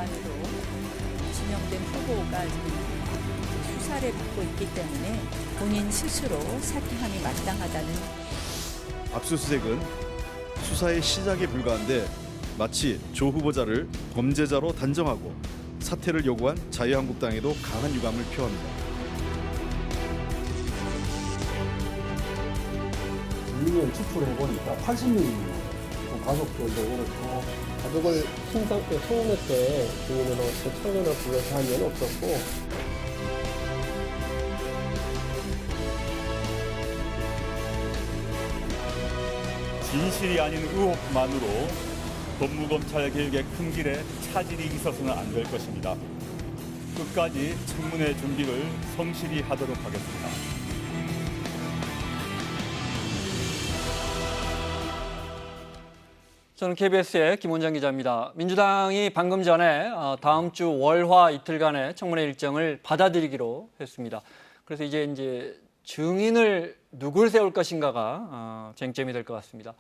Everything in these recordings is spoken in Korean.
기관으로 지명된 후보가 지금 수사를 받고 있기 때문에 본인 스스로 사퇴함이 마땅하다는. 압수수색은 수사의 시작에 불과한데 마치 조 후보자를 범죄자로 단정하고 사퇴를 요구한 자유한국당에도 강한 유감을 표합니다. 인員추출해 보니까 80명이에요. 가족들도 그렇고 가족을 신상 때 청문회 때 증인으로 청문회를 불러서 한 일은 없었고. 진실이 아닌 의혹만으로 법무검찰 개혁의 큰 길에 차질이 있어서는 안 될 것입니다. 끝까지 청문회 준비를 성실히 하도록 하겠습니다. 저는 KBS의 김원장 기자입니다. 민주당이 방금 전에 다음 주 월화 이틀간의 청문회 일정을 받아들이기로 했습니다. 그래서 이제 증인을 누굴 세울 것인가가 쟁점이 될 것 같습니다.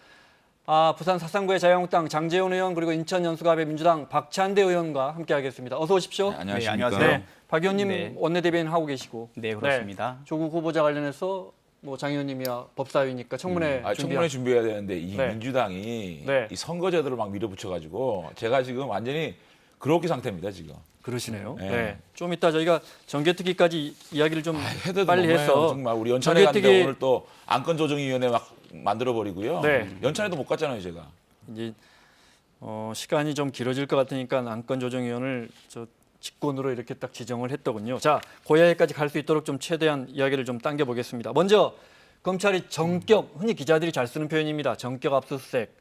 부산 사상구의 자유한국당 장제원 의원 그리고 인천 연수갑의 민주당 박찬대 의원과 함께하겠습니다. 어서 오십시오. 네, 안녕하십니까. 네, 안녕하세요. 박 의원님 네. 원내대변인 하고 계시고. 네, 그렇습니다. 조국 후보자 관련해서 뭐 장 의원님이야 법사위니까 청문회 청문회 준비해야 되는데 이 네. 민주당이 네. 이 선거제도를 막 밀어붙여가지고 제가 지금 완전히 그렇게 상태입니다 지금. 그러시네요. 네. 네. 좀 이따 저희가 정개특위까지 이야기를 좀 해도 빨리 너무해요. 해서 정말 우리 연찬회 갔는데 정개특위- 오늘 또 안건조정위원회 막 만들어 버리고요. 네. 연찬회도 못 갔잖아요 제가. 이제 시간이 좀 길어질 것 같으니까 안건조정위원을 저 직권으로 이렇게 딱 지정을 했더군요. 자, 고야에까지 갈 수 있도록 좀 최대한 이야기를 좀 당겨 보겠습니다. 먼저 검찰이 정격, 흔히 기자들이 잘 쓰는 표현입니다. 정격 압수수색.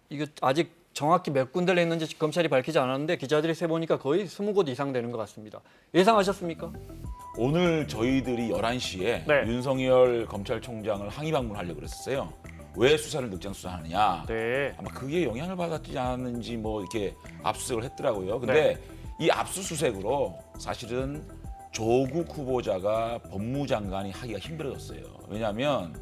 이거 아직 정확히 몇 군데를 했는지 검찰이 밝히지 않았는데 기자들이 세보니까 거의 20곳 이상 되는 것 같습니다. 예상하셨습니까? 오늘 저희들이 11시에 네. 윤석열 검찰총장을 항의 방문하려고 그랬었어요. 왜 수사를 늑장 수사하느냐. 네. 아마 그게 영향을 받았지 않았는지 뭐 이렇게 압수수색을 했더라고요. 근데 이 압수수색으로 사실은 조국 후보자가 법무장관이 하기가 힘들어졌어요. 왜냐하면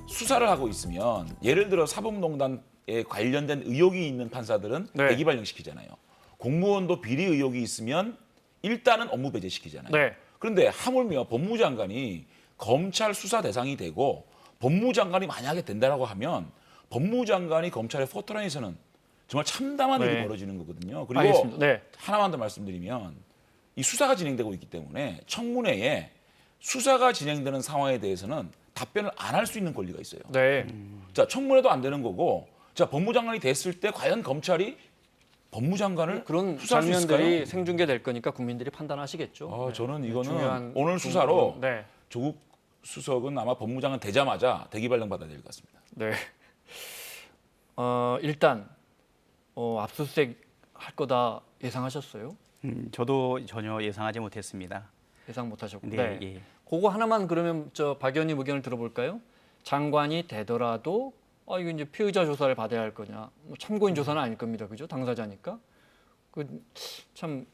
수사를 하고 있으면 예를 들어 사법농단에 관련된 의혹이 있는 판사들은 네. 대기 발령시키잖아요. 공무원도 비리 의혹이 있으면 일단은 업무 배제시키잖아요. 네. 그런데 하물며 법무장관이 검찰 수사 대상이 되고 법무장관이 만약에 된다라고 하면 법무장관이 검찰의 포토라인에서는 정말 참담한 네. 일이 벌어지는 거거든요. 그리고 알겠습니다. 네. 하나만 더 말씀드리면 이 수사가 진행되고 있기 때문에 청문회에 수사가 진행되는 상황에 대해서는 답변을 안 할 수 있는 권리가 있어요. 네. 자, 청문회도 안 되는 거고, 자, 법무장관이 됐을 때 과연 검찰이 법무장관을 그런 수사할 수 장면들이 있을까요? 생중계될 거니까 국민들이 판단하시겠죠. 네. 저는 네, 이거는 중요한 오늘 수사로 네. 조국 수석은 아마 법무장관 되자마자 대기 발령 받아야 될 것 같습니다. 네. 일단 압수수색 할 거다 예상하셨어요? 저도 전혀 예상하지 못했습니다. 예상 못하셨고. 네, 예. 그거 하나만 그러면 박 의원님 의견을 들어볼까요? 장관이 되더라도 이거 이제 피의자 조사를 받아야 할 거냐? 뭐 참고인 조사는 아닐 겁니다, 그죠? 당사자니까. 참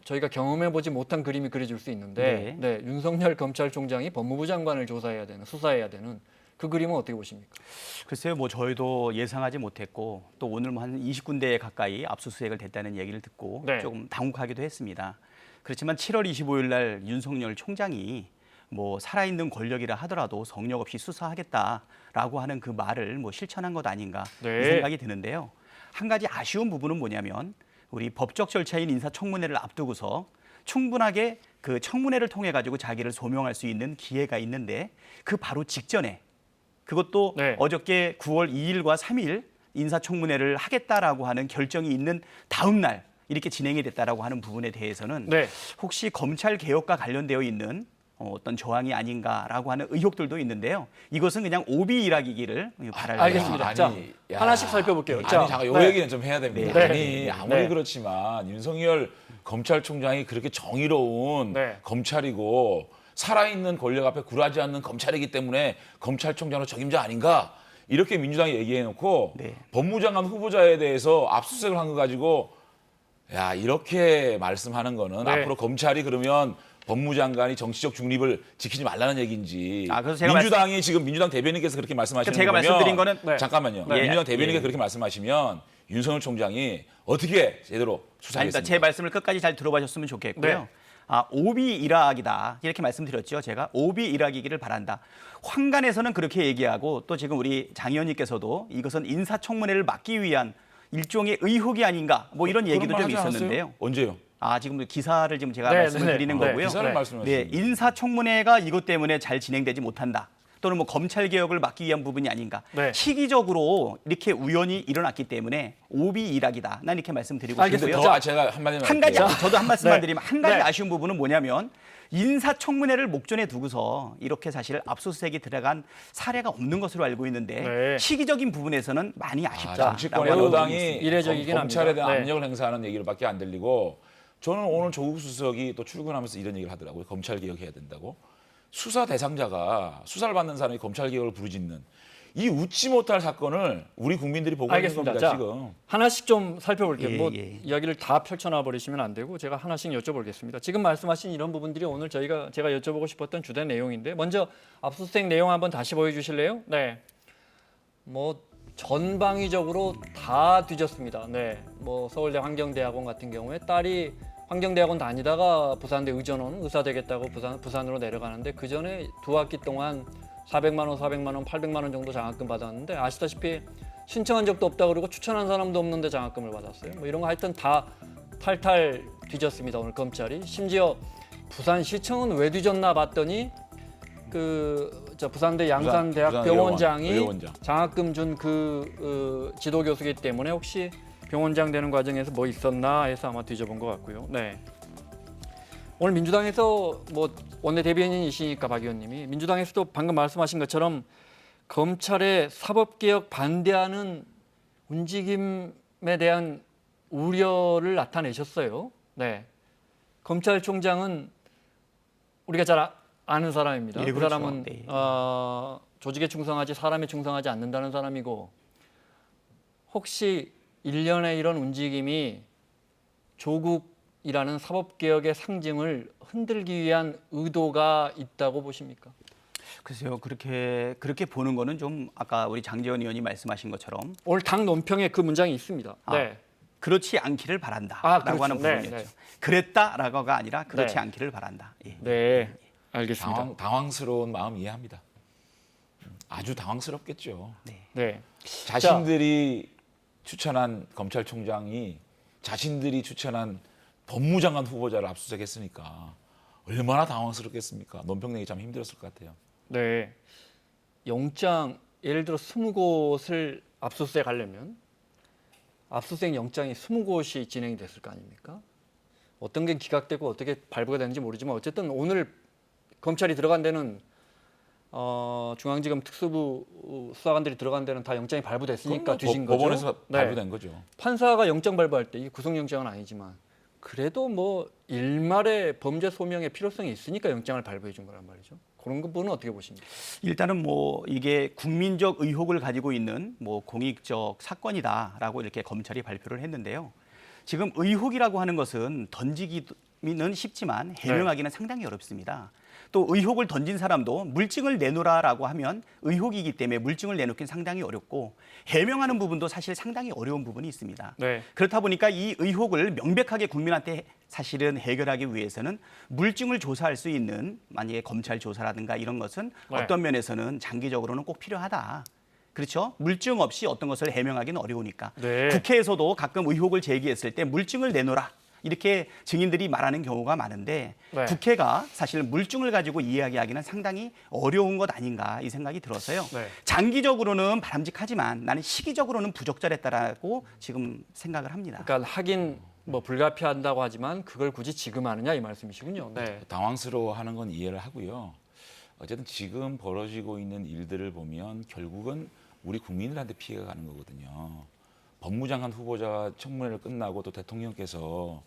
저희가 경험해보지 못한 그림이 그려질 수 있는데, 네, 윤석열 검찰총장이 법무부 장관을 조사해야 되는, 수사해야 되는 그 그림은 어떻게 보십니까? 글쎄요, 뭐 저희도 예상하지 못했고 또 오늘 뭐 한 20군데 가까이 압수수색을 됐다는 얘기를 듣고 네. 조금 당혹하기도 했습니다. 그렇지만 7월 25일 날 윤석열 총장이 뭐 살아있는 권력이라 하더라도 성역 없이 수사하겠다라고 하는 그 말을 뭐 실천한 것 아닌가 네. 이 생각이 드는데요. 한 가지 아쉬운 부분은 뭐냐면 우리 법적 절차인 인사청문회를 앞두고서 충분하게 그 청문회를 통해 가지고 자기를 소명할 수 있는 기회가 있는데 그 바로 직전에 그것도 네. 어저께 9월 2일과 3일 인사청문회를 하겠다라고 하는 결정이 있는 다음 날 이렇게 진행이 됐다라고 하는 부분에 대해서는 네. 혹시 검찰 개혁과 관련되어 있는 어떤 조항이 아닌가라고 하는 의혹들도 있는데요. 이것은 그냥 오비 일학이기를 바랄 알겠습니다. 아니, 자, 야. 하나씩 살펴볼게요. 아니, 자, 잠깐 요 네. 얘기는 좀 해야 됩니다. 네. 아니, 아무리 네. 그렇지만 윤석열 검찰총장이 그렇게 정의로운 네. 검찰이고 살아있는 권력 앞에 굴하지 않는 검찰이기 때문에 검찰총장으로 적임자 아닌가? 이렇게 민주당이 얘기해놓고 네. 법무장관 후보자에 대해서 압수수색을 한 거 가지고 야 이렇게 말씀하는 거는 네. 앞으로 검찰이 그러면 법무장관이 정치적 중립을 지키지 말라는 얘기인지 그래서 제가 민주당이 지금 민주당 대변인께서 그렇게 말씀하시는 제가 거면 말씀드린 거는 네. 잠깐만요. 네. 민주당 대변인께서 예. 그렇게 말씀하시면 윤석열 총장이 어떻게 제대로 아닙니다. 수사하겠습니까? 제 말씀을 끝까지 잘 들어보셨으면 좋겠고요. 네. 오비 일학이다 이렇게 말씀드렸죠. 제가 오비 일학이기를 바란다. 황간에서는 그렇게 얘기하고 또 지금 우리 장 의원님께서도 이것은 인사청문회를 막기 위한 일종의 의혹이 아닌가 뭐 이런 그런 얘기도 말 좀 하지 않았어요? 있었는데요. 언제요? 지금 기사를 지금 제가 네, 말씀을 네. 드리는 네. 거고요. 기사를 말씀하시는 네, 인사청문회가 이것 때문에 잘 진행되지 못한다. 또는 뭐 검찰 개혁을 막기 위한 부분이 아닌가. 네. 시기적으로 이렇게 우연히 일어났기 때문에 오비 일학이다. 난 이렇게 말씀드리고 알겠습니다. 싶고요. 제가 한마디만 한 가지 할게요. 저도 한 말씀만 네. 드리면 한 가지 네. 아쉬운 부분은 뭐냐면 인사청문회를 목전에 두고서 이렇게 사실 압수수색이 들어간 사례가 없는 것으로 알고 있는데 네. 시기적인 부분에서는 많이 아쉽다. 정치권의 매우 여당이 이례적이긴 검찰에 합니다. 대한 네. 압력을 행사하는 얘기를밖에 안 들리고 저는 오늘 조국 수석이 또 출근하면서 이런 얘기를 하더라고요. 검찰 개혁해야 된다고. 수사 대상자가 수사를 받는 사람이 검찰 개혁을 부르짖는 이 웃지 못할 사건을 우리 국민들이 보고 있는 알겠습니다. 겁니다. 자, 지금. 하나씩 좀 살펴볼게요. 예, 뭐 예. 이야기를 다 펼쳐놔 버리시면 안 되고 제가 하나씩 여쭤보겠습니다. 지금 말씀하신 이런 부분들이 오늘 제가 여쭤보고 싶었던 주된 내용인데 먼저 압수수색 내용 한번 다시 보여주실래요? 네. 뭐 전방위적으로 다 뒤졌습니다. 네. 뭐 서울대 환경대학원 같은 경우에 딸이 환경대학원 다니다가 부산대 의전원 의사 되겠다고 부산으로 내려가는데 그 전에 2학기 동안 400만 원, 800만 원 정도 장학금 받았는데 아시다시피 신청한 적도 없다 그러고 추천한 사람도 없는데 장학금을 받았어요. 뭐 이런 거 하여튼 다 탈탈 뒤졌습니다. 오늘 검찰이 심지어 부산시청은 왜 뒤졌나 봤더니 부산대 양산대학병원장이 의료원장. 장학금 준 그 지도교수기 때문에 혹시 병원장 되는 과정에서 뭐 있었나 해서 아마 뒤져본 것 같고요. 네. 오늘 민주당에서 뭐 원내 대변인이시니까 박 의원님이 민주당에서도 방금 말씀하신 것처럼 검찰의 사법개혁 반대하는 움직임에 대한 우려를 나타내셨어요. 네. 검찰총장은 우리가 잘 아는 사람입니다. 예, 그 그렇죠. 사람은 네. 조직에 충성하지 사람에 충성하지 않는다는 사람이고 혹시 일련의 이런 움직임이 조국이라는 사법개혁의 상징을 흔들기 위한 의도가 있다고 보십니까? 글쎄요. 그렇게 보는 거는 좀 아까 우리 장제원 의원이 말씀하신 것처럼 오늘 당 논평에 그 문장이 있습니다. 네. 그렇지 않기를 바란다. 그렇죠. 라고 하는 네, 부분이었죠. 네. 그랬다라고가 아니라 그렇지 네. 않기를 바란다. 예. 네. 알겠습니다. 당황스러운 마음 이해합니다. 아주 당황스럽겠죠. 네. 자신들이 추천한 검찰총장이 자신들이 추천한 법무장관 후보자를 압수수색했으니까 얼마나 당황스럽겠습니까? 논평 내기 참 힘들었을 것 같아요. 네. 영장 예를 들어 20곳을 압수수색하려면 압수수색 영장이 20곳이 진행이 됐을 거 아닙니까? 어떤 게 기각되고 어떻게 발부가 되는지 모르지만 어쨌든 오늘 검찰이 들어간 데는 중앙지검 특수부 수사관들이 들어간 데는 다 영장이 발부됐으니까 뒤진 거죠. 법원에서 네. 발부된 거죠. 판사가 영장 발부할 때 이게 구속영장은 아니지만 그래도 뭐 일말의 범죄 소명의 필요성이 있으니까 영장을 발부해 준 거란 말이죠. 그런 부분은 어떻게 보십니까? 일단은 뭐 이게 국민적 의혹을 가지고 있는 뭐 공익적 사건이다라고 이렇게 검찰이 발표를 했는데요. 지금 의혹이라고 하는 것은 던지기는 쉽지만 해명하기는 상당히 어렵습니다. 또 의혹을 던진 사람도 물증을 내놓으라라고 하면 의혹이기 때문에 물증을 내놓긴 상당히 어렵고 해명하는 부분도 사실 상당히 어려운 부분이 있습니다. 네. 그렇다 보니까 이 의혹을 명백하게 국민한테 사실은 해결하기 위해서는 물증을 조사할 수 있는 만약에 검찰 조사라든가 이런 것은 네. 어떤 면에서는 장기적으로는 꼭 필요하다. 그렇죠? 물증 없이 어떤 것을 해명하기는 어려우니까. 네. 국회에서도 가끔 의혹을 제기했을 때 물증을 내놓으라. 이렇게 증인들이 말하는 경우가 많은데 네. 국회가 사실 물증을 가지고 이야기하기는 상당히 어려운 것 아닌가 이 생각이 들어서요. 네. 장기적으로는 바람직하지만 나는 시기적으로는 부적절했다라고 지금 생각을 합니다. 그러니까 하긴 뭐 불가피한다고 하지만 그걸 굳이 지금 하느냐 이 말씀이시군요. 네. 당황스러워하는 건 이해를 하고요. 어쨌든 지금 벌어지고 있는 일들을 보면 결국은 우리 국민들한테 피해가 가는 거거든요. 법무장관 후보자 청문회를 끝나고 또 대통령께서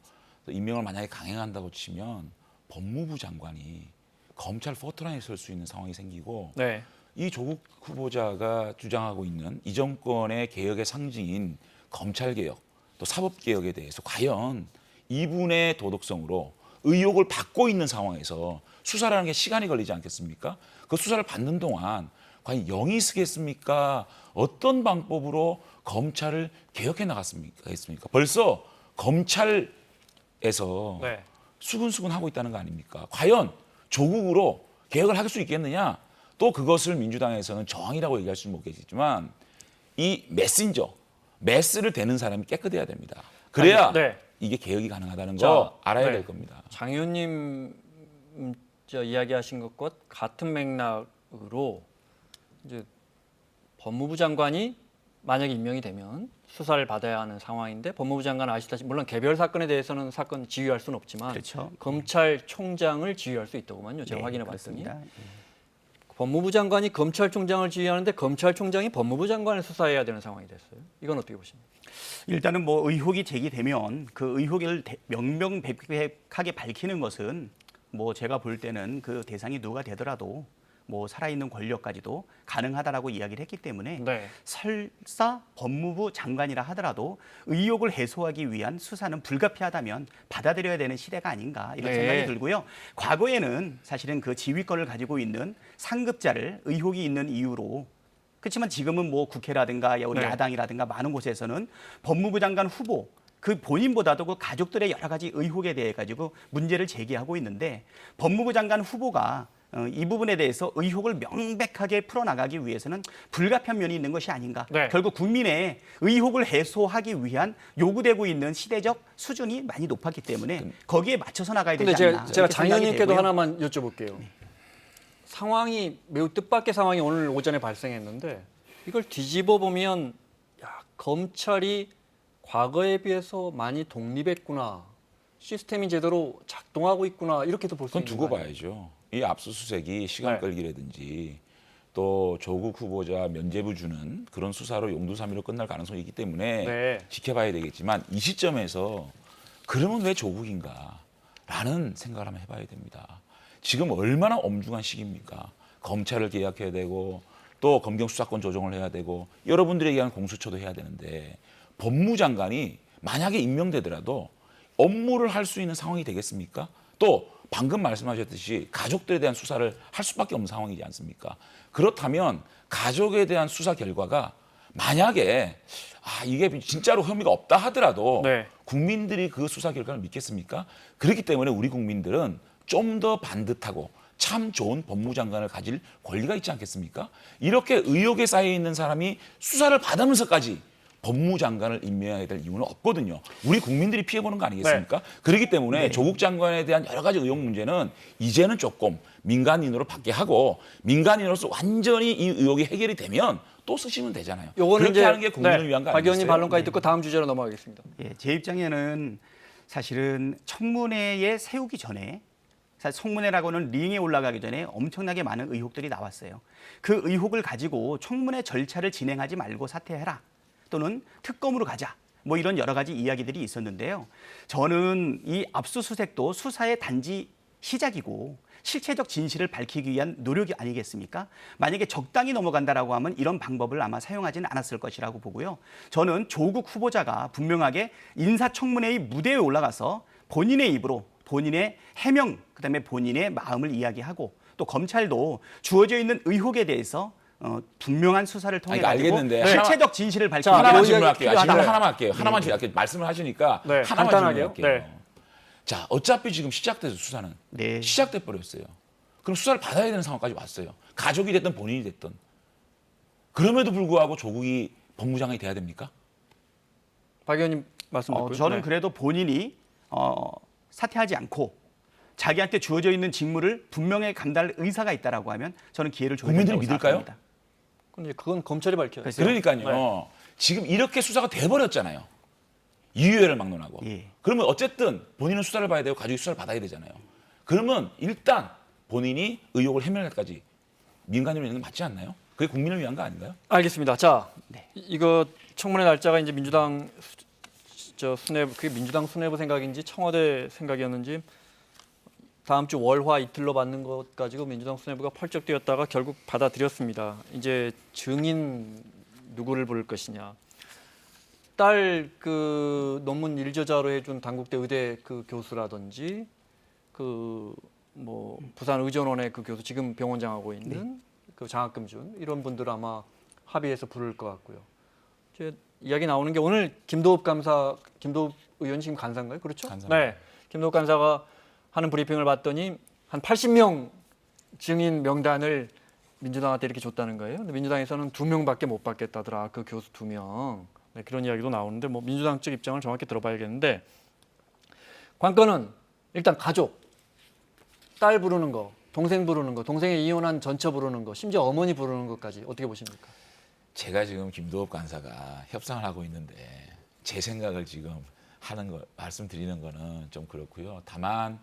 또 임명을 만약에 강행한다고 치면 법무부 장관이 검찰 포토라인에 설 수 있는 상황이 생기고 네. 이 조국 후보자가 주장하고 있는 이 정권의 개혁의 상징인 검찰개혁 또 사법개혁에 대해서 과연 이분의 도덕성으로 의혹을 받고 있는 상황에서 수사라는 게 시간이 걸리지 않겠습니까? 그 수사를 받는 동안 과연 영이 쓰겠습니까? 어떤 방법으로 검찰을 개혁해 나갔습니까? 벌써 검찰에서 네. 수근수근 하고 있다는 거 아닙니까? 과연 조국으로 개혁을 할 수 있겠느냐? 또 그것을 민주당에서는 저항이라고 얘기할 수는 없겠지만 이 메스를 대는 사람이 깨끗해야 됩니다. 그래야 네. 이게 개혁이 가능하다는 자, 거 알아야 네. 될 겁니다. 장 의원님 저 이야기하신 것과 같은 맥락으로 이제 법무부 장관이 만약에 임명이 되면 수사를 받아야 하는 상황인데 법무부 장관은 아시다시피 물론 개별 사건에 대해서는 사건 지휘할 수는 없지만 그렇죠. 검찰총장을 지휘할 수 있더구만요. 제가 네, 확인해 봤더니 그렇습니다. 법무부 장관이 검찰총장을 지휘하는데 검찰총장이 법무부 장관을 수사해야 되는 상황이 됐어요. 이건 어떻게 보십니까? 일단은 뭐 의혹이 제기되면 그 의혹을 명명백백하게 밝히는 것은 뭐 제가 볼 때는 그 대상이 누가 되더라도 뭐 살아있는 권력까지도 가능하다라고 이야기를 했기 때문에 네. 설사 법무부 장관이라 하더라도 의혹을 해소하기 위한 수사는 불가피하다면 받아들여야 되는 시대가 아닌가 이런 네. 생각이 들고요. 과거에는 사실은 그 지휘권을 가지고 있는 상급자를 의혹이 있는 이유로 그렇지만 지금은 뭐 국회라든가 우리 네. 야당이라든가 많은 곳에서는 법무부 장관 후보 그 본인보다도 그 가족들의 여러 가지 의혹에 대해 가지고 문제를 제기하고 있는데 법무부 장관 후보가 이 부분에 대해서 의혹을 명백하게 풀어나가기 위해서는 불가피한 면이 있는 것이 아닌가. 네. 결국 국민의 의혹을 해소하기 위한 요구되고 있는 시대적 수준이 많이 높았기 때문에 거기에 맞춰서 나가야 근데 되지 않나. 제가 이렇게 장 생각이 의원님께도 되고요. 하나만 여쭤볼게요. 상황이 매우 뜻밖의 상황이 오늘 오전에 발생했는데 이걸 뒤집어 보면 야, 검찰이 과거에 비해서 많이 독립했구나. 시스템이 제대로 작동하고 있구나. 이렇게도 볼 수 그건 있는 두고 거 아니에요? 봐야죠. 이 압수수색이 시간 네. 끌기라든지 또 조국 후보자 면죄부 주는 그런 수사로 용두사미로 끝날 가능성이 있기 때문에 네. 지켜봐야 되겠지만 이 시점에서 그러면 왜 조국인가라는 생각을 한번 해봐야 됩니다. 지금 얼마나 엄중한 시기입니까? 검찰을 개혁해야 되고 또 검경 수사권 조정을 해야 되고 여러분들에게 의한 공수처도 해야 되는데 법무장관이 만약에 임명되더라도 업무를 할 수 있는 상황이 되겠습니까? 또 방금 말씀하셨듯이 가족들에 대한 수사를 할 수밖에 없는 상황이지 않습니까? 그렇다면 가족에 대한 수사 결과가 만약에 이게 진짜로 혐의가 없다 하더라도 네. 국민들이 그 수사 결과를 믿겠습니까? 그렇기 때문에 우리 국민들은 좀 더 반듯하고 참 좋은 법무장관을 가질 권리가 있지 않겠습니까? 이렇게 의혹에 쌓여 있는 사람이 수사를 받으면서까지 법무장관을 임명해야 될 이유는 없거든요. 우리 국민들이 피해보는 거 아니겠습니까? 그렇기 때문에 조국 장관에 대한 여러 가지 의혹 문제는 이제는 조금 민간인으로 받게 하고 민간인으로서 완전히 이 의혹이 해결이 되면 또 쓰시면 되잖아요. 요거는 그렇게 이제 하는 게 국민을 위한 거 박 의원님 아니겠어요? 반론까지 듣고 다음 주제로 넘어가겠습니다. 예, 제 입장에는 사실은 청문회에 세우기 전에 사실 청문회라고는 링에 올라가기 전에 엄청나게 많은 의혹들이 나왔어요. 그 의혹을 가지고 청문회 절차를 진행하지 말고 사퇴해라. 또는 특검으로 가자. 뭐 이런 여러 가지 이야기들이 있었는데요. 저는 이 압수수색도 수사의 단지 시작이고 실체적 진실을 밝히기 위한 노력이 아니겠습니까? 만약에 적당히 넘어간다라고 하면 이런 방법을 아마 사용하지는 않았을 것이라고 보고요. 저는 조국 후보자가 분명하게 인사청문회의 무대에 올라가서 본인의 입으로 본인의 해명, 그다음에 본인의 마음을 이야기하고 또 검찰도 주어져 있는 의혹에 대해서 분명한 수사를 통해 가지고 알겠는데 실체적 진실을 밝히기 자, 하나만 요 질문할게요. 이야기 질문 필요하다. 하나만 할게요. 하나만 이렇게 말씀을 하시니까 네, 하나만 간단하게요. 질문할게요. 네. 자, 어차피 지금 시작돼서 수사는 네. 시작돼 버렸어요. 그럼 수사를 받아야 되는 상황까지 왔어요. 가족이 됐든 본인이 됐든. 그럼에도 불구하고 조국이 법무장관이 돼야 됩니까? 박 의원님 말씀 듣고요. 저는 네. 그래도 본인이 사퇴하지 않고 자기한테 주어져 있는 직무를 분명히 감당할 의사가 있다라고 하면 저는 기회를 줘야 국민들이 된다고 믿을까요? 생각합니다. 근데 그건 검찰이 밝혀야죠. 그러니까요. 네. 지금 이렇게 수사가 돼버렸잖아요. 유효를 막론하고. 예. 그러면 어쨌든 본인은 수사를 봐야 되고 가족이 수사를 받아야 되잖아요. 그러면 일단 본인이 의혹을 해명할까지 민간인으로 있는 게 맞지 않나요? 그게 국민을 위한 거 아닌가요? 알겠습니다. 자, 네. 이거 청문회 날짜가 이제 민주당 수뇌부, 그게 민주당 수뇌부 생각인지 청와대 생각이었는지 다음 주 월화 이틀로 받는 것 가지고 민주당 수뇌부가 펄쩍 뛰었다가 결국 받아들였습니다. 이제 증인 누구를 부를 것이냐. 딸 그 논문 일저자로 해준 단국대 의대 그 교수라든지 그 뭐 부산 의전원의 그 교수 지금 병원장 하고 있는 그 장학금 이런 분들 아마 합의해서 부를 것 같고요. 이제 이야기 나오는 게 오늘 김도읍 의원 지금 간사인가요? 그렇죠? 간사입니다. 네, 김도읍 간사가 하는 브리핑을 봤더니 한 80명 증인 명단을 민주당한테 이렇게 줬다는 거예요. 근데 민주당에서는 2명밖에 못 받겠다더라. 그 교수 2명. 네, 그런 이야기도 나오는데 뭐 민주당 측 입장을 정확히 들어봐야겠는데 관건은 일단 가족, 딸 부르는 거, 동생 부르는 거, 동생의 이혼한 전처 부르는 거, 심지어 어머니 부르는 것까지 어떻게 보십니까? 제가 지금 김도읍 간사가 협상을 하고 있는데 제 생각을 지금 하는 거 말씀드리는 거는 좀 그렇고요. 다만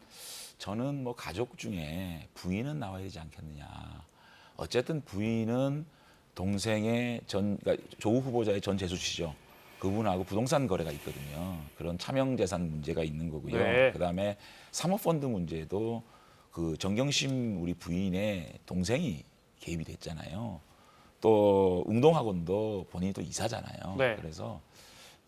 저는 뭐 가족 중에 부인은 나와야 되지 않겠느냐. 어쨌든 부인은 동생의 그러니까 조국 후보자의 전 재수씨죠. 그분하고 부동산 거래가 있거든요. 그런 차명재산 문제가 있는 거고요. 네. 그다음에 사모펀드 문제도 그 정경심 우리 부인의 동생이 개입이 됐잖아요. 또 응동학원도 본인이 또 이사잖아요. 네. 그래서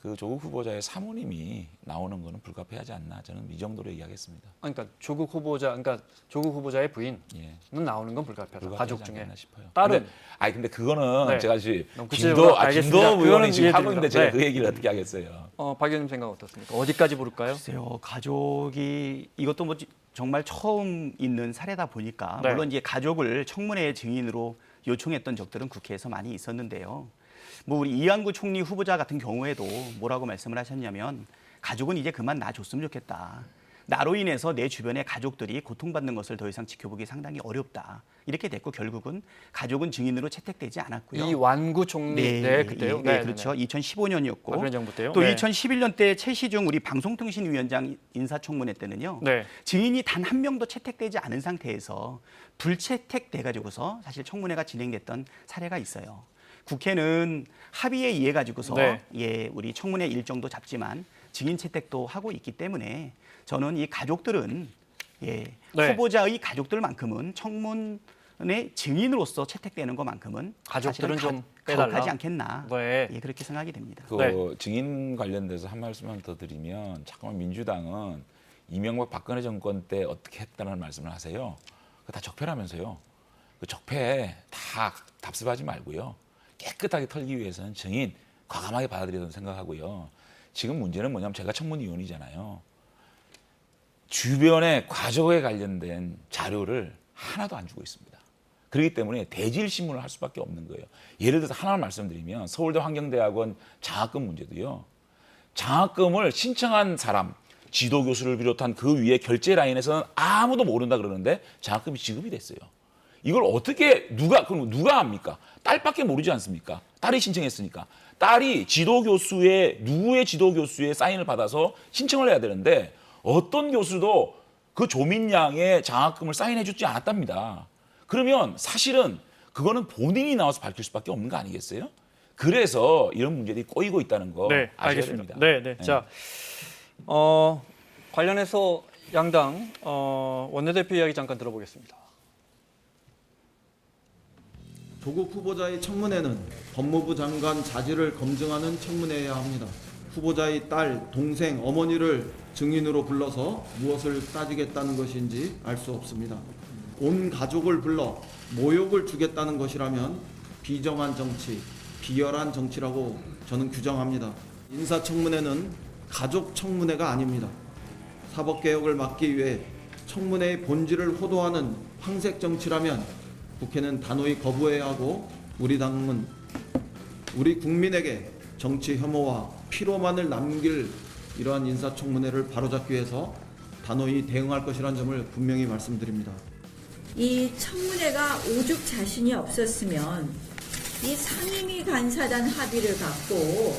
그 조국 후보자의 사모님이 나오는 거는 불가피하지 않나 저는 이 정도로 얘기하겠습니다. 그러니까 조국 후보자의 부인은 예. 나오는 건 불가피하다. 불가피하지 가족 중에 않겠나 싶어요. 딸은 근데 그거는 네. 제가 지금 너무 구체적으로 알겠습니다. 김도읍 의원이 그거는 지금 하고 이해됩니다. 있는데 제가 네. 그 얘기를 어떻게 하겠어요? 박 의원님 생각 어떻습니까? 어디까지 부를까요? 글쎄요, 가족이 이것도 뭐 정말 처음 있는 사례다 보니까 네. 물론 이제 가족을 청문회 증인으로 요청했던 적들은 국회에서 많이 있었는데요. 뭐 우리 이완구 총리 후보자 같은 경우에도 뭐라고 말씀을 하셨냐면 가족은 이제 그만 놔줬으면 좋겠다. 나로 인해서 내 주변의 가족들이 고통받는 것을 더 이상 지켜보기 상당히 어렵다. 이렇게 됐고 결국은 가족은 증인으로 채택되지 않았고요. 이완구 총리 그때요. 네, 그렇죠. 2015년이었고 박근혜 정부 때요. 또 네. 2011년 때 최시중 우리 방송통신위원장 인사청문회 때는요. 네. 증인이 단 한 명도 채택되지 않은 상태에서 불채택돼 가지고서 사실 청문회가 진행됐던 사례가 있어요. 국회는 합의에 의해 가지고서 네. 우리 청문회 일정도 잡지만 증인 채택도 하고 있기 때문에 저는 이 가족들은 네. 후보자의 가족들만큼은 청문회 증인으로서 채택되는 것만큼은 가족들은 사실은 좀 빼달라. 가혹하지 않겠나. 네. 그렇게 생각이 됩니다. 그 네. 증인 관련돼서 한 말씀만 더 드리면 잠깐만 민주당은 이명박 박근혜 정권 때 어떻게 했다는 말씀을 하세요. 그거 다 적폐라면서요. 그 적폐 다 답습하지 말고요. 깨끗하게 털기 위해서는 증인 과감하게 받아들여야 생각하고요. 지금 문제는 뭐냐면 제가 청문위원이잖아요. 주변에 과거에 관련된 자료를 하나도 안 주고 있습니다. 그렇기 때문에 대질 신문을 할 수밖에 없는 거예요. 예를 들어서 하나만 말씀드리면 서울대 환경대학원 장학금 문제도요. 장학금을 신청한 사람, 지도교수를 비롯한 그 위에 결제 라인에서는 아무도 모른다 그러는데 장학금이 지급이 됐어요. 이걸 어떻게 그럼 누가 합니까? 딸밖에 모르지 않습니까? 딸이 신청했으니까. 딸이 누구의 지도교수의 사인을 받아서 신청을 해야 되는데 어떤 교수도 그 조민양의 장학금을 사인해주지 않았답니다. 그러면 사실은 그거는 본인이 나와서 밝힐 수밖에 없는 거 아니겠어요? 그래서 이런 문제들이 꼬이고 있다는 거 네, 아셔야 알겠습니다. 됩니다. 네. 자, 관련해서 양당 원내대표 이야기 잠깐 들어보겠습니다. 조국 후보자의 청문회는 법무부 장관 자질을 검증하는 청문회여야 합니다. 후보자의 딸, 동생, 어머니를 증인으로 불러서 무엇을 따지겠다는 것인지 알 수 없습니다. 온 가족을 불러 모욕을 주겠다는 것이라면 비정한 정치, 비열한 정치라고 저는 규정합니다. 인사청문회는 가족 청문회가 아닙니다. 사법개혁을 막기 위해 청문회의 본질을 호도하는 황색 정치라면 국회는 단호히 거부해야 하고 우리 당은 우리 국민에게 정치 혐오와 피로만을 남길 이러한 인사청문회를 바로잡기 위해서 단호히 대응할 것이라는 점을 분명히 말씀드립니다. 이 청문회가 오죽 자신이 없었으면 이 상임위 간사단 합의를 갖고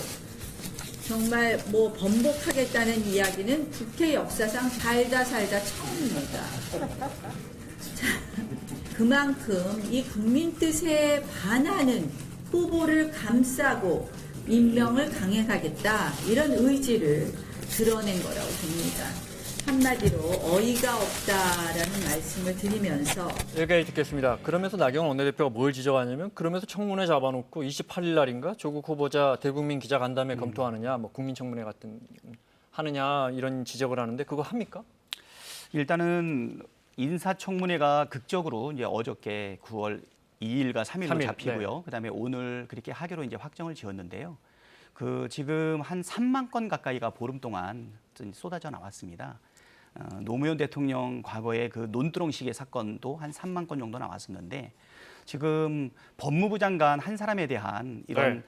정말 뭐 번복하겠다는 이야기는 국회 역사상 살다 처음입니다. 자, 그만큼 이 국민 뜻에 반하는 후보를 감싸고 임명을 강행하겠다 이런 의지를 드러낸 거라고 봅니다. 한마디로 어이가 없다라는 말씀을 드리면서 여기까지 듣겠습니다. 그러면서 나경원 원내대표가 뭘 지적하냐면 그러면서 청문회 잡아놓고 28일 날인가 조국 후보자 대국민 기자간담회 검토하느냐 뭐 국민청문회 같은 하느냐 이런 지적을 하는데 그거 합니까? 일단은 인사청문회가 극적으로 이제 어저께 9월 2일과 3일로 3일, 잡히고요. 그다음에 오늘 그렇게 하기로 이제 확정을 지었는데요. 그 지금 한 3만 건 가까이가 보름 동안 쏟아져 나왔습니다. 노무현 대통령 과거에 그 논두렁시계 사건도 한 3만 건 정도 나왔었는데 지금 법무부 장관 한 사람에 대한 이런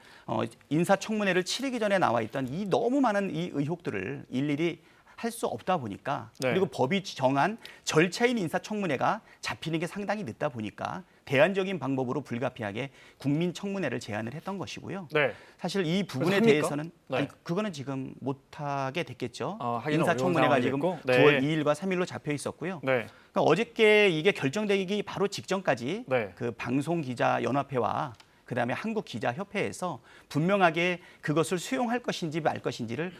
인사청문회를 치르기 전에 나와 있던 이 너무 많은 이 의혹들을 일일이 할 수 없다 보니까 네. 그리고 법이 정한 절차인 인사청문회가 잡히는 게 상당히 늦다 보니까 대안적인 방법으로 불가피하게 국민청문회를 제안을 했던 것이고요. 네. 사실 이 부분에 합니까? 대해서는 네. 아니, 그거는 지금 못하게 됐겠죠. 하기는 인사청문회가 어려운 지금 상황이 됐고. 9월 2일과 3일로 잡혀 있었고요. 네. 그러니까 어저께 이게 결정되기 바로 직전까지 네. 그 방송기자연합회와 그다음에 한국기자협회에서 분명하게 그것을 수용할 것인지 말 것인지를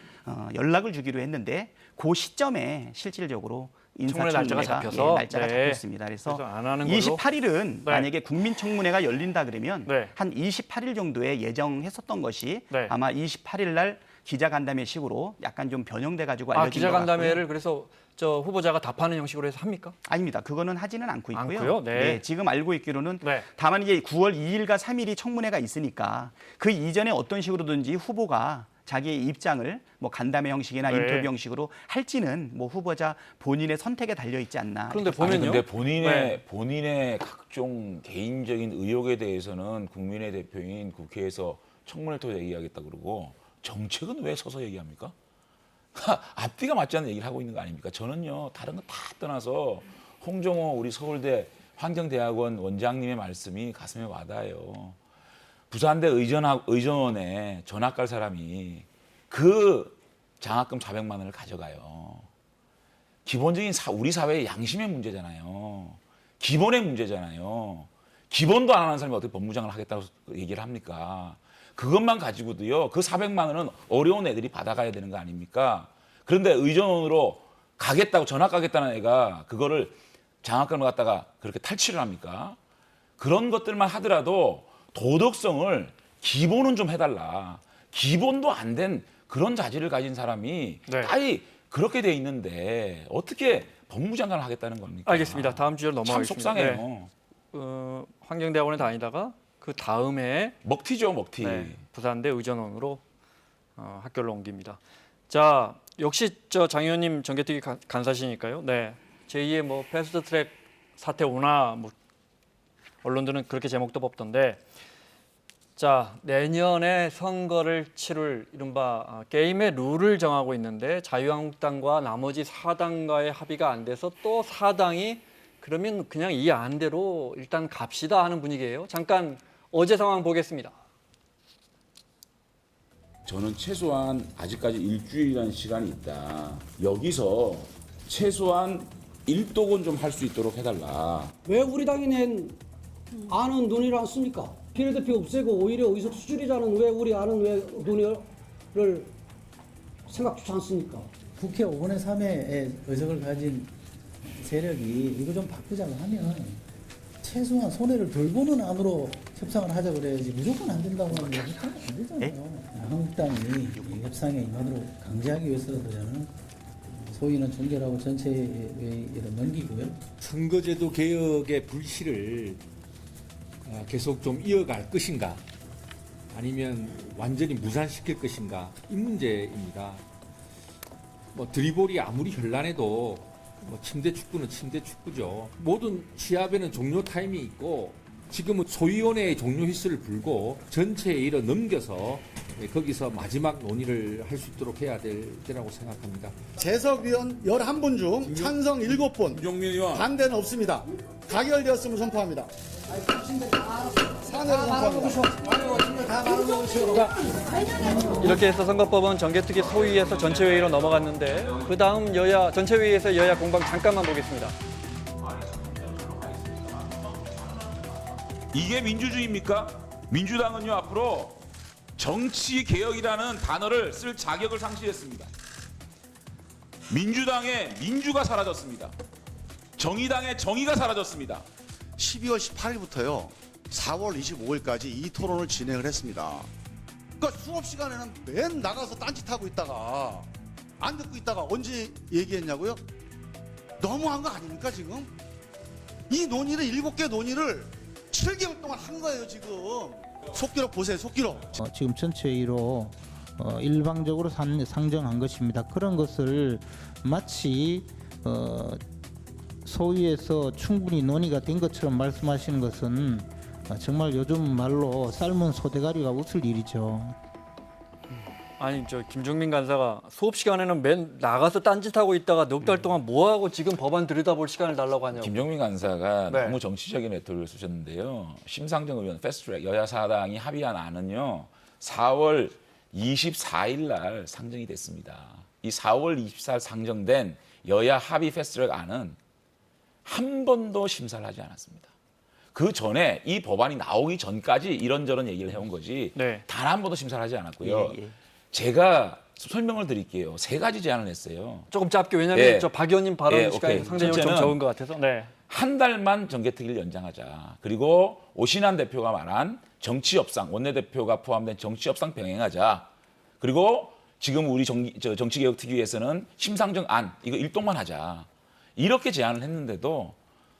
연락을 주기로 했는데 그 시점에 실질적으로 청문회 날짜가 인사청문회가 잡혀서? 날짜가 네. 잡혔습니다. 그래서 안 하는 걸로. 28일은 네. 만약에 국민청문회가 열린다 그러면 네. 한 28일 정도에 예정했었던 것이 네. 아마 28일 날 기자간담회식으로 약간 좀 변형돼 가지고 알려진 것 기자간담회를 같고요. 그래서 저 후보자가 답하는 형식으로 해서 합니까? 아닙니다. 그거는 하지는 않고 있고요. 않고요? 네. 지금 알고 있기로는 네. 다만 이제 9월 2일과 3일이 청문회가 있으니까 그 이전에 어떤 식으로든지 후보가 자기의 입장을 뭐 간담회 형식이나 네. 인터뷰 형식으로 할지는 뭐 후보자 본인의 선택에 달려 있지 않나. 그런데 이렇게 보면요. 근데 네. 본인의 각종 개인적인 의혹에 대해서는 국민의 대표인 국회에서 청문회를 통해 얘기하겠다 그러고 정책은 왜 서서 얘기합니까? 앞뒤가 맞지 않는 얘기를 하고 있는 거 아닙니까? 저는요 다른 거 다 떠나서 홍정호 우리 서울대 환경대학원 원장님의 말씀이 가슴에 와닿아요. 부산대 의전원에 전학 갈 사람이 그 장학금 400만 원을 가져가요. 기본적인 우리 사회의 양심의 문제잖아요. 기본의 문제잖아요. 기본도 안 하는 사람이 어떻게 법무장을 하겠다고 얘기를 합니까? 그것만 가지고도요. 그 400만 원은 어려운 애들이 받아가야 되는 거 아닙니까? 그런데 의전원으로 가겠다고 전학 가겠다는 애가 그거를 장학금을 갖다가 그렇게 탈취를 합니까? 그런 것들만 하더라도 도덕성을 기본은 좀 해달라. 기본도 안 된 그런 자질을 가진 사람이 네. 아예 그렇게 돼 있는데 어떻게 법무장관을 하겠다는 겁니까? 알겠습니다. 다음 주제로 참 넘어가겠습니다. 속상해요. 네. 환경대학원에 다니다가 그 다음에 먹튀죠, 먹튀. 네, 부산대 의전원으로 학교를 옮깁니다. 자, 역시 저 장 의원님 정개특위 간사시니까요. 네, 제2의 뭐 패스트트랙 사태 오나 뭐 언론들은 그렇게 제목도 뽑던데. 자, 내년에 선거를 치를 이른바 게임의 룰을 정하고 있는데 자유한국당과 나머지 4당과의 합의가 안 돼서 또 4당이 그러면 그냥 이 안대로 일단 갑시다 하는 분위기예요. 잠깐 어제 상황 보겠습니다. 저는 최소한 아직까지 일주일이라는 시간이 있다. 여기서 최소한 일독은 좀 할 수 있도록 해달라. 왜 우리 당이 낸 안은 논의를 안 씁니까? 비례대표 없애고 오히려 의석 수주리자는 왜 우리 안은 왜 논의를 생각조차 않습니까? 국회 5분의 3의 의석을 가진 세력이 이거 좀 바꾸자고 하면 최소한 손해를 덜 보는 안으로 협상을 하자 그래야지 무조건 안 된다고 하면 협상이 안 되잖아요. 한국당이 이 협상의 인원으로 강제하기 위해서라도 저는 소위는 종결하고 전체회의로 넘기고요. 선거제도 개혁의 불씨를 계속 좀 이어갈 것인가 아니면 완전히 무산시킬 것인가 이 문제입니다. 뭐 드리볼이 아무리 현란해도 뭐 침대 축구는 침대 축구죠. 모든 시합에는 종료 타임이 있고 지금은 소위원회의 종료 휘슬을 불고 전체 회의로 넘겨서 거기서 마지막 논의를 할 수 있도록 해야 될 때라고 생각합니다. 재석위원 11분 중 찬성 7분, 반대는 없습니다. 가결되었음을 선포합니다. 사내로 선포합니다. 이렇게 해서 선거법은 정개특위 소위에서 전체회의로 넘어갔는데 그 다음 여야 전체회의에서 여야 공방 잠깐만 보겠습니다. 이게 민주주의입니까? 민주당은요 앞으로 정치 개혁이라는 단어를 쓸 자격을 상실했습니다. 민주당의 민주가 사라졌습니다. 정의당의 정의가 사라졌습니다. 12월 18일부터요 4월 25일까지 이 토론을 진행을 했습니다. 그러니까 수업 시간에는 맨 나가서 딴짓하고 있다가 안 듣고 있다가 언제 얘기했냐고요? 너무한 거 아닙니까 지금? 이 논의를 7개 논의를 7개월 동안 한 거예요 지금. 속기록 보세요. 속기록. 지금 전체 회의로 일방적으로 상정한 것입니다. 그런 것을 마치 소위에서 충분히 논의가 된 것처럼 말씀하시는 것은 정말 요즘 말로 삶은 소대가리가 웃을 일이죠. 아니 저 김종민 간사가 수업 시간에는 맨 나가서 딴짓하고 있다가 넉 달 동안 뭐 하고 지금 법안 들여다볼 시간을 달라고 하냐고. 김종민 간사가 네. 너무 정치적인 레토릭을 쓰셨는데요. 심상정 의원 패스트트랙 여야 사당이 합의한 안은요. 4월 24일 날 상정이 됐습니다. 이 4월 24일 상정된 여야 합의 패스트트랙 안은 한 번도 심사를 하지 않았습니다. 그 전에 이 법안이 나오기 전까지 이런저런 얘기를 해온 거지 네. 단 한 번도 심사를 하지 않았고요. 예, 예. 제가 설명을 드릴게요. 3가지 제안을 했어요. 조금 짧게 왜냐하면 예. 저 박 의원님 발언 예, 시간이 오케이. 상당히 좀 첫째는 적은 것 같아서. 네. 한 달만 정개특위를 연장하자. 그리고 오신환 대표가 말한 정치협상, 원내대표가 포함된 정치협상 병행하자. 그리고 지금 우리 정치개혁특위에서는 심상정 안 이거 일동만 하자. 이렇게 제안을 했는데도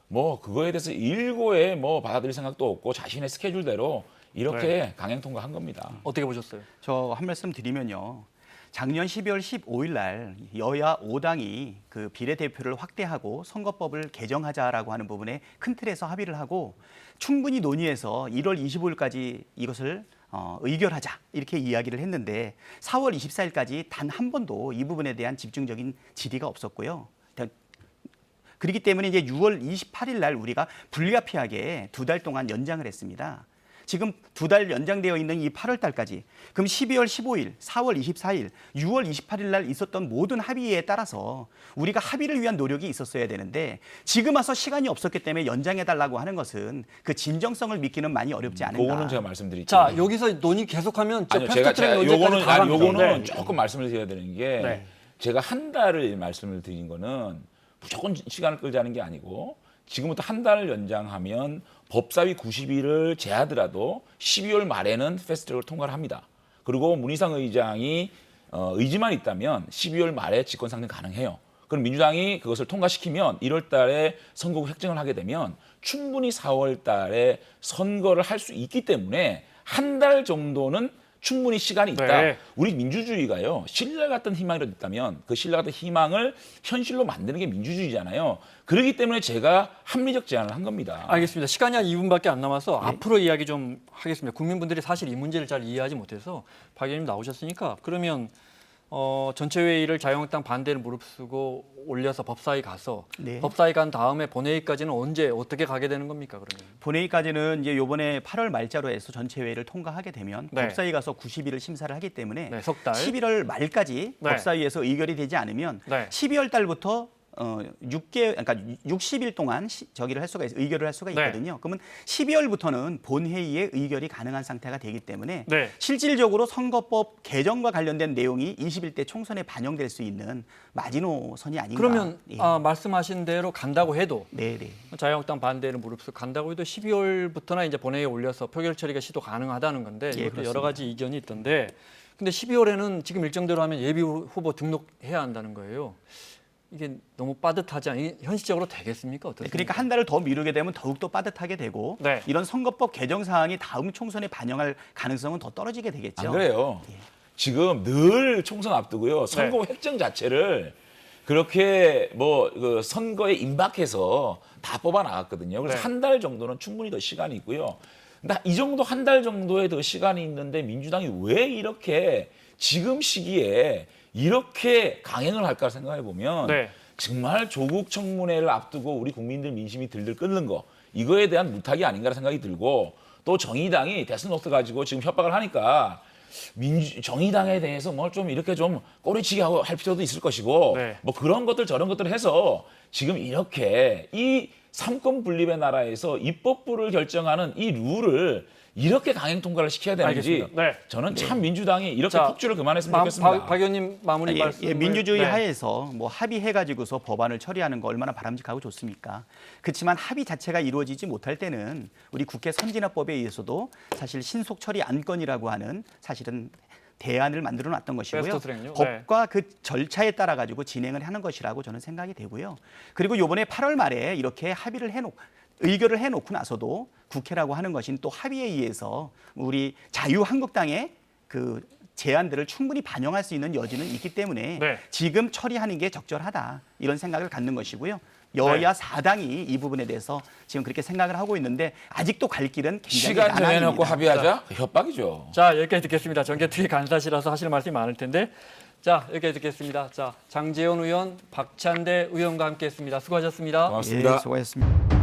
뭐 그거에 대해서 일고에 뭐 받아들일 생각도 없고 자신의 스케줄대로 이렇게 네. 강행 통과한 겁니다. 어떻게 보셨어요? 저 한 말씀 드리면요. 작년 12월 15일 날 여야 5당이 그 비례대표를 확대하고 선거법을 개정하자라고 하는 부분에 큰 틀에서 합의를 하고 충분히 논의해서 1월 25일까지 이것을 의결하자 이렇게 이야기를 했는데 4월 24일까지 단 한 번도 이 부분에 대한 집중적인 질의가 없었고요. 그렇기 때문에 이제 6월 28일 날 우리가 불가피하게 2달 동안 연장을 했습니다. 지금 2달 연장되어 있는 이 8월 달까지 그럼 12월 15일, 4월 24일, 6월 28일 날 있었던 모든 합의에 따라서 우리가 합의를 위한 노력이 있었어야 되는데 지금 와서 시간이 없었기 때문에 연장해달라고 하는 것은 그 진정성을 믿기는 많이 어렵지 않은가. 그거는 제가 말씀드릴게요. 자 여기서 논의 계속하면 저 아니요, 제가 패스트트랙 논의까지 요거는 네. 조금 말씀을 드려야 되는 게 네. 제가 한 달을 말씀을 드린 거는 무조건 시간을 끌자는 게 아니고 지금부터 한 달을 연장하면 법사위 90일을 제하더라도 12월 말에는 패스트트랙을 통과를 합니다. 그리고 문희상 의장이 의지만 있다면 12월 말에 직권 상정 가능해요. 그럼 민주당이 그것을 통과시키면 1월 달에 선거구 획정을 하게 되면 충분히 4월 달에 선거를 할 수 있기 때문에 한 달 정도는 충분히 시간이 있다. 네. 우리 민주주의가요. 신라 같은 희망이라도 있다면 그 신라 같은 희망을 현실로 만드는 게 민주주의잖아요. 그렇기 때문에 제가 합리적 제안을 한 겁니다. 알겠습니다. 시간이 한 2분밖에 안 남아서 네. 앞으로 이야기 좀 하겠습니다. 국민분들이 사실 이 문제를 잘 이해하지 못해서 박 의원님 나오셨으니까 그러면 전체 회의를 자유한국당 반대를 무릅쓰고 올려서 법사위 가서 네. 법사위 간 다음에 본회의까지는 언제 어떻게 가게 되는 겁니까 그러면? 본회의까지는 이제 이번에 8월 말자로 해서 전체 회의를 통과하게 되면 네. 법사위 가서 90일을 심사를 하기 때문에 네, 석 달. 11월 말까지 네. 법사위에서 의결이 되지 않으면 네. 12월 달부터 60일 동안 의결을 할 수가 네. 있거든요. 그러면 12월부터는 본회의에 의결이 가능한 상태가 되기 때문에 네. 실질적으로 선거법 개정과 관련된 내용이 21대 총선에 반영될 수 있는 마지노선이 아닌가. 그러면 예. 말씀하신 대로 간다고 해도 네네. 자유한국당 반대를 무릅쓰고 간다고 해도 12월부터나 이제 본회의에 올려서 표결 처리가 시도 가능하다는 건데 예, 이것도 여러 그렇습니다. 가지 이견이 있던데 근데 12월에는 지금 일정대로 하면 예비 후보 등록해야 한다는 거예요. 이게 너무 빠듯하지 않? 현실적으로 되겠습니까? 어떻습니까? 그러니까 한 달을 더 미루게 되면 더욱더 빠듯하게 되고 네. 이런 선거법 개정 사항이 다음 총선에 반영할 가능성은 더 떨어지게 되겠죠. 안 그래요. 지금 늘 총선 앞두고요. 선거 획정 자체를 그렇게 그 선거에 임박해서 다 뽑아 나갔거든요. 그래서 네. 한 달 정도는 충분히 더 시간이 있고요. 근데 이 정도 한 달 정도의 더 시간이 있는데 민주당이 왜 이렇게 지금 시기에 이렇게 강행을 할까 생각해 보면 네. 정말 조국 청문회를 앞두고 우리 국민들 민심이 들들 끓는 거 이거에 대한 무탁이 아닌가라는 생각이 들고 또 정의당이 데스노트 가지고 지금 협박을 하니까 정의당에 대해서 뭘 좀 이렇게 좀 꼬리치기 하고 할 필요도 있을 것이고 네. 뭐 그런 것들 저런 것들을 해서 지금 이렇게 이 삼권 분립의 나라에서 입법부를 결정하는 이 룰을 이렇게 강행 통과를 시켜야 되는지 알겠습니다. 네. 저는 참 민주당이 이렇게 자, 폭주를 그만했으면 좋겠습니다. 박 의원님 마무리 말씀. 민주주의 네. 하에서 뭐 합의해가지고서 법안을 처리하는 거 얼마나 바람직하고 좋습니까? 그렇지만 합의 자체가 이루어지지 못할 때는 우리 국회 선진화법에 의해서도 사실 신속 처리 안건이라고 하는 사실은 대안을 만들어 놨던 것이고요. 패스트트랙요? 법과 그 절차에 따라 가지고 진행을 하는 것이라고 저는 생각이 되고요. 그리고 이번에 8월 말에 이렇게 합의를 해놓고 의결을 해놓고 나서도 국회라고 하는 것인 또 합의에 의해서 우리 자유한국당의 그 제안들을 충분히 반영할 수 있는 여지는 있기 때문에 네. 지금 처리하는 게 적절하다 이런 생각을 갖는 것이고요. 여야 네. 4당이 이 부분에 대해서 지금 그렇게 생각을 하고 있는데 아직도 갈 길은 굉장히 시간 정해놓고 난항입니다. 합의하자? 협박이죠. 자, 여기까지 듣겠습니다. 정개특위 간사시라서 하실 말씀이 많을 텐데. 자, 여기까지 듣겠습니다. 자, 장제원 의원, 박찬대 의원과 함께했습니다. 수고하셨습니다. 고맙습니다. 예, 수고하셨습니다.